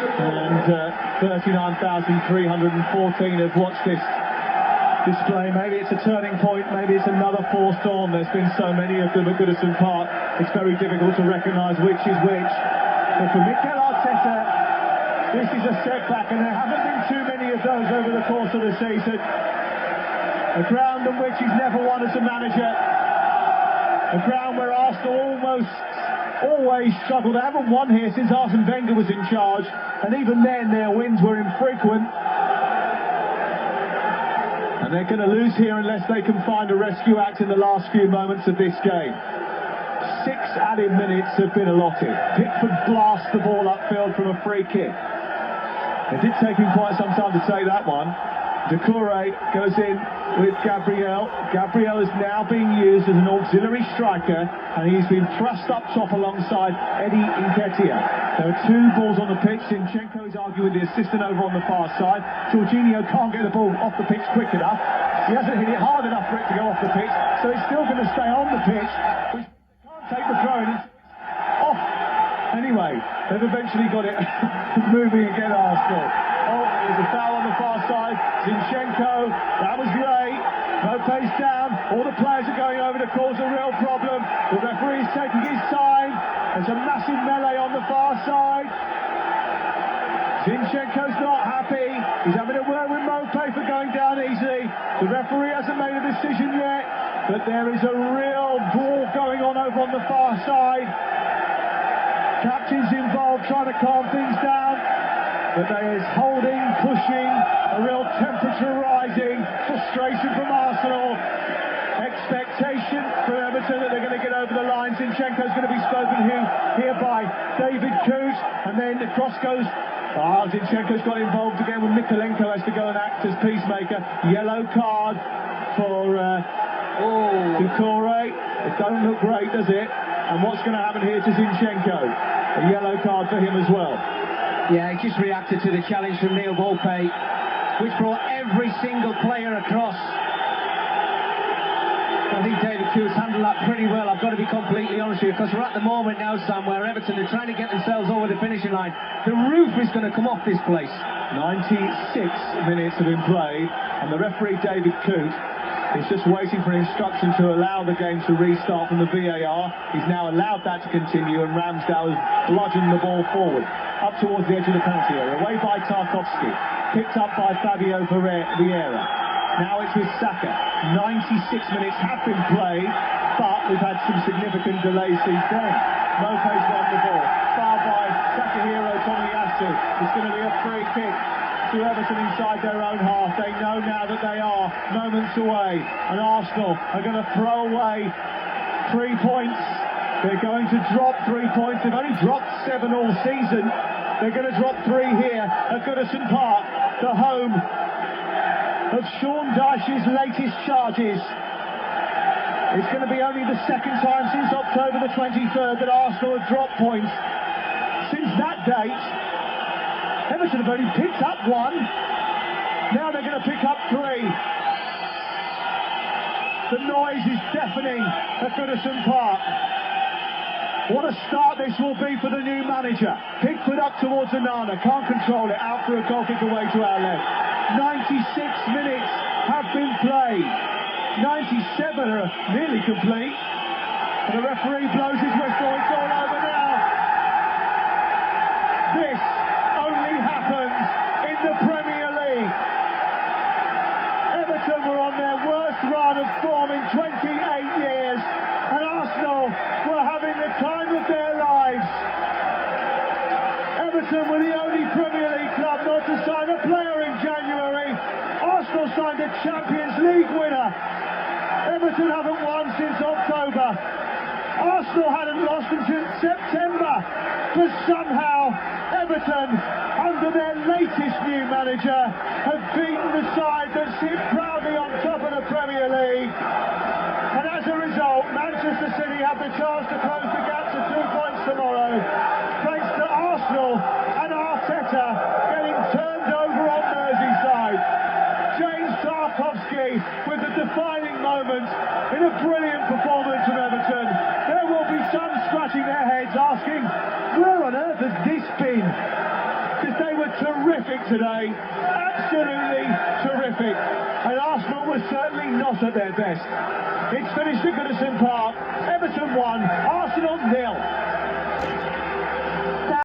And 39,314 have watched this display. Maybe it's a turning point, maybe it's another forced on. There's been so many of them at Goodison Park, it's very difficult to recognise which is which. But for Mikel Arteta, this is a setback, and there haven't been too many of those over the course of the season. A ground on which he's never won as a manager. A ground where Arsenal always struggled. They haven't won here since Arsene Wenger was in charge, and even then their wins were infrequent. And they're going to lose here unless they can find a rescue act in the last few moments of this game. 6 added minutes have been allotted. Pickford blasts the ball upfield from a free kick. It did take him quite some time to take that one. Doucouré goes in with Gabriel. Gabriel is now being used as an auxiliary striker, and he's been thrust up top alongside Eddie Nketiah. There are 2 balls on the pitch. Zinchenko is arguing with the assistant over on the far side. Jorginho can't get the ball off the pitch quick enough. He hasn't hit it hard enough for it to go off the pitch, so it's still going to stay on the pitch, which can't take the throw, and it's off. Anyway, they've eventually got it moving again, Arsenal. Oh, there's a foul on the far side. Zinchenko, that was great. No pace down. All the players are going over to cause a real problem. The referee's taking his time. There's a massive melee on the far side. Zinchenko's not happy. He's having a word with Mopé for going down easily. The referee hasn't made a decision yet, but there is a real brawl going on over on the far side. Captain's involved trying to calm things down. But there is holding, pushing, a real temperature rising, frustration from Arsenal, expectation for Everton that they're going to get over the line. Zinchenko's going to be spoken here by David Coote, and then the cross goes. Zinchenko's got involved again with Mikolenko, has to go and act as peacemaker. Yellow card for Doucouré. It doesn't look great, does it? And what's going to happen here to Zinchenko? A yellow card for him as well. Yeah, he just reacted to the challenge from Neil Mopé, which brought every single player across. I think David Coote's handled that pretty well, I've got to be completely honest with you, because we're at the moment now, Sam, where Everton are trying to get themselves over the finishing line. The roof is going to come off this place. 96 minutes have been played, and the referee, David Coote, is just waiting for instruction to allow the game to restart from the VAR. He's now allowed that to continue, and Ramsdale has bludgeoned the ball forward, up towards the edge of the penalty area, away by Tarkowski, picked up by Fabio Vieira. Now it's with Saka. 96 minutes have been played, but we've had some significant delays since then. Mopé's won the ball, fouled by Saka hero Tomiyasu. It's going to be a free kick to Everton inside their own half. They know now that they are moments away, and Arsenal are going to throw away 3 points. They're going to drop 3 points. They've only dropped 7 all season. They're going to drop 3 here at Goodison Park, the home of Sean Dyche's latest charges. It's going to be only the 2nd time since October the 23rd that Arsenal have dropped points. Since that date, Everton have only picked up 1. Now they're going to pick up 3. The noise is deafening at Goodison Park. What a start this will be for the new manager. Pickford up towards Onana, can't control it, out for a goal kick away to our left. 96 minutes have been played. 97 are nearly complete. And the referee blows his whistle. It's all over now. This only happens in the Premier League. Everton were on their worst run of form in 28 years, and Arsenal were having the time of their lives. Everton were the only Premier League club not to sign a player in January. Arsenal signed a Champions League winner. Everton haven't won since October. Arsenal hadn't lost until September. But somehow, Everton, under their latest new manager, have beaten the side that sit proudly on top of the Premier League. And as a result, Manchester City have the chance to close the gap to 2 points tomorrow, thanks to Arsenal and Arteta getting turned over on Merseyside. James Tarkowski with the defining moment in a brilliant performance from Everton. There will be some scratching their heads asking, where on earth has this been? Because terrific today. Absolutely terrific. And Arsenal was certainly not at their best. It's finished at Goodison Park. Everton 1, Arsenal 0.